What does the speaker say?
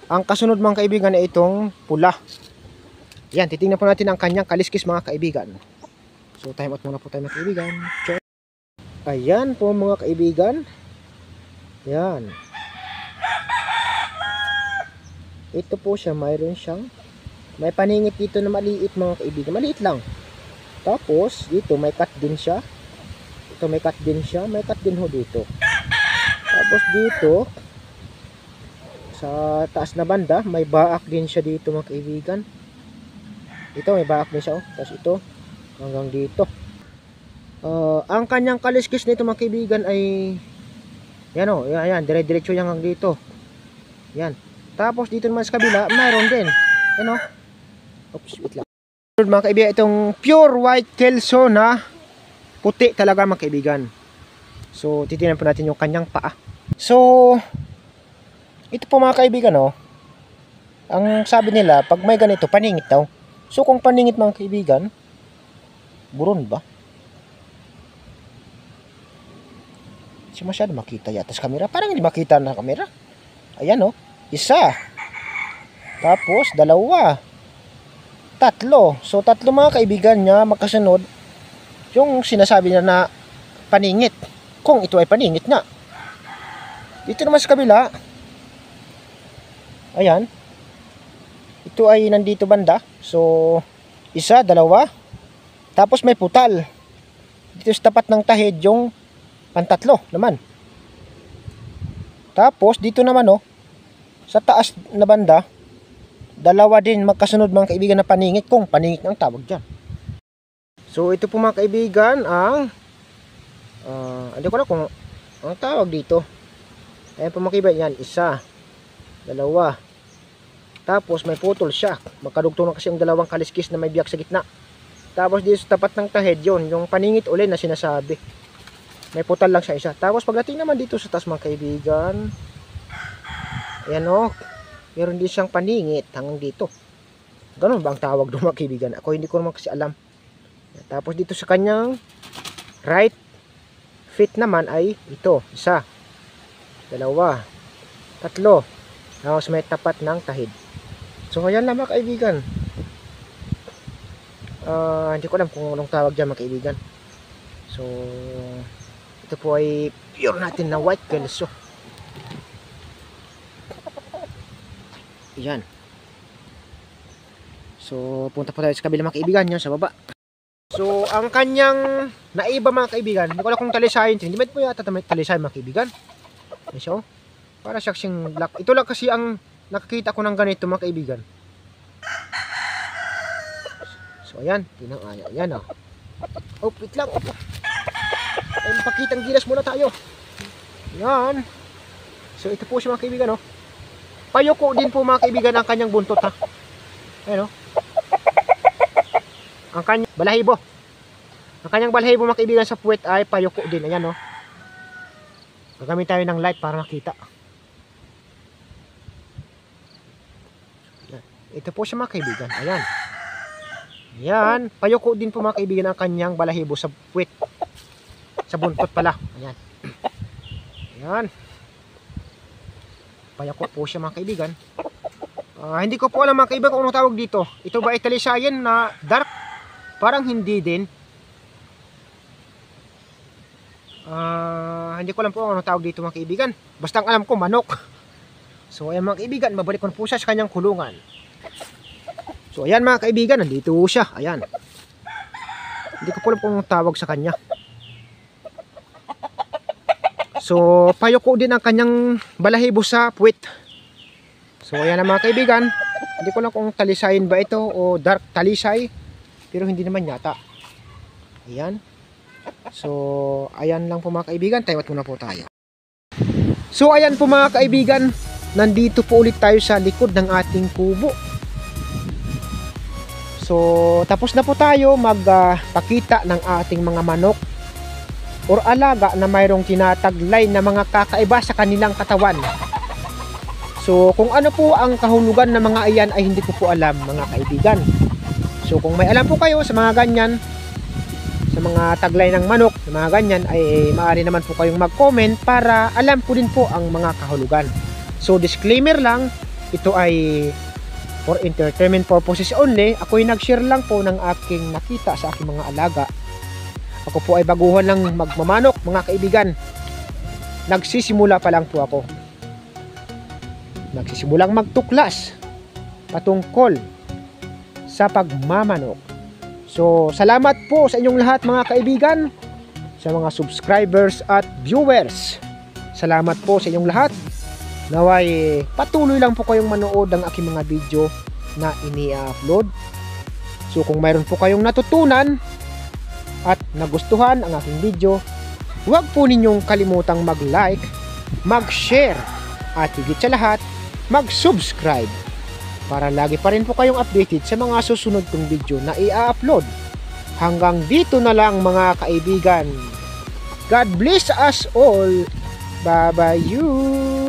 Ang kasunod mga kaibigan ay itong pula. Yan, titingnan po natin ang kanyang kaliskis mga kaibigan. So time out muna po tayo mga kaibigan. Ayan po mga kaibigan. Yan. Ito po siya, mayroon siyang may paningit dito na maliit mga kaibigan. Maliit lang. Tapos dito may cut din siya. Ito may cut din siya. May cut din ho dito. Tapos dito sa taas na banda may baak din siya dito mga kaibigan. Ito may baak din siya. Tapos ito hanggang dito. Ang kanyang kaliskis nito mga kaibigan ay yan o. Yan. Dire-diretso yan hanggang dito. Yan. Tapos dito naman sa kabila mayroon din. Yan o. Oops, wait lang. Mga kaibigan, itong pure white kelso na puti talaga mga kaibigan. So titingnan po natin yung kanyang paa. So ito po mga kaibigan ang sabi nila pag may ganito paningit daw. So kung paningit mga kaibigan, buron ba? Hindi masyado makita yata sa camera. Parang hindi makita na camera. Ayan isa. Tapos dalawa. Tatlo. So tatlo mga kaibigan niya magkasunod yung sinasabi niya na paningit. Kung ito ay paningit nga. Dito naman sa kabila, ayan, ito ay nandito banda. So isa, dalawa. Tapos may putal dito sa tapat ng tahid yung pantatlo naman. Tapos dito naman sa taas na banda, dalawa din magkasunod mga kaibigan na paningit, kung paningit ang tawag dyan. So ito po mga kaibigan ang hindi ko na kung ang tawag dito. Ayan po mga kaibigan, yan, isa, dalawa. Tapos may putol siya. Magkadugtong na kasi ang dalawang kaliskis na may biyak sa gitna. Tapos dito sa tapat ng tahid yun, yung paningit ulit na sinasabi. May putal lang siya isa. Tapos pagdating naman dito sa taas mga kaibigan, ayan meron din siyang paningit hanggang dito. Ganun ba ang tawag doon mga kaibigan? Ako hindi ko naman kasi alam. Tapos dito sa kanyang right feet naman ay ito, isa, dalawa, tatlo. Tapos may tapat ng tahid. So ayan lang mga kaibigan. Hindi ko alam kung anong tawag dyan mga kaibigan. So ito po ay pure natin na white kelso. Ayan. So punta po tayo sa kabila mga kaibigan, yan sa baba. So ang kanyang naiba mga kaibigan, hindi ko alam kung talisayin, hindi po yata talisayin mga kaibigan. So para siyang black. Ito lang kasi ang nakakita ko ng ganito mga kaibigan. So ayan, ayan oh, wait lang. Ay, pakitang gilas muna tayo. Ayan. So ito po siya mga kaibigan Payoko din po mga kaibigan ang kanyang buntot Ayan ang kanyang balahibo. Ang kanyang balahibo mga kaibigan sa puwet ay payoko din. Ayan gagamit tayo ng light para makita. Ito po siya mga kaibigan. Ayan. Ayan. Payoko din po mga kaibigan ang kanyang balahibo sa puwet. Sa buntot pala. Ayan. Ayan. Payoko po siya mga kaibigan. Hindi ko po alam mga kaibigan kung anong tawag dito. Ito ba ay talisayan na dark? Parang hindi din. Hindi ko alam po kung anong tawag dito mga kaibigan. Basta ang alam ko manok. So ayan mga kaibigan, mabalik ko na po siya sa kanyang kulungan. So ayan mga kaibigan, nandito siya. Ayan. Hindi ko po alam kung anong tawag sa kanya. So payoko din ang kanyang balahibo sa puwet. So ayan na mga kaibigan. Hindi ko lang kung talisayin ba ito o dark talisay. Pero hindi naman yata. Ayan. So ayan lang po mga kaibigan. Taiwat muna po tayo. So ayan po mga kaibigan. Nandito po ulit tayo sa likod ng ating kubo. So tapos na po tayo magpakita ng ating mga manok or alaga na mayroong tinataglay na mga kakaiba sa kanilang katawan. So kung ano po ang kahulugan ng mga iyan ay hindi ko po alam mga kaibigan. So kung may alam po kayo sa mga ganyan, sa mga taglay ng manok, sa mga ganyan, ay maaari naman po kayong mag-comment para alam ko din po ang mga kahulugan. So disclaimer lang, ito ay for entertainment purposes only. Ako'y nag-share lang po ng aking nakita sa aking mga alaga. Ako po ay baguhan lang magmamanok, mga kaibigan. Nagsisimula pa lang po ako. Nagsisimulang magtuklas patungkol sa pagmamanok. So, salamat po sa inyong lahat mga kaibigan, sa mga subscribers at viewers. Salamat po sa inyong lahat. Naway patuloy lang po kayong manood ng aking mga video na ini-upload. So kung mayroon po kayong natutunan at nagustuhan ang aking video, huwag po ninyong kalimutang mag-like, mag-share at higit sa lahat, mag-subscribe para lagi pa rin po kayong updated sa mga susunod kong video na i-upload. Hanggang dito na lang mga kaibigan. God bless us all. Bye-bye you.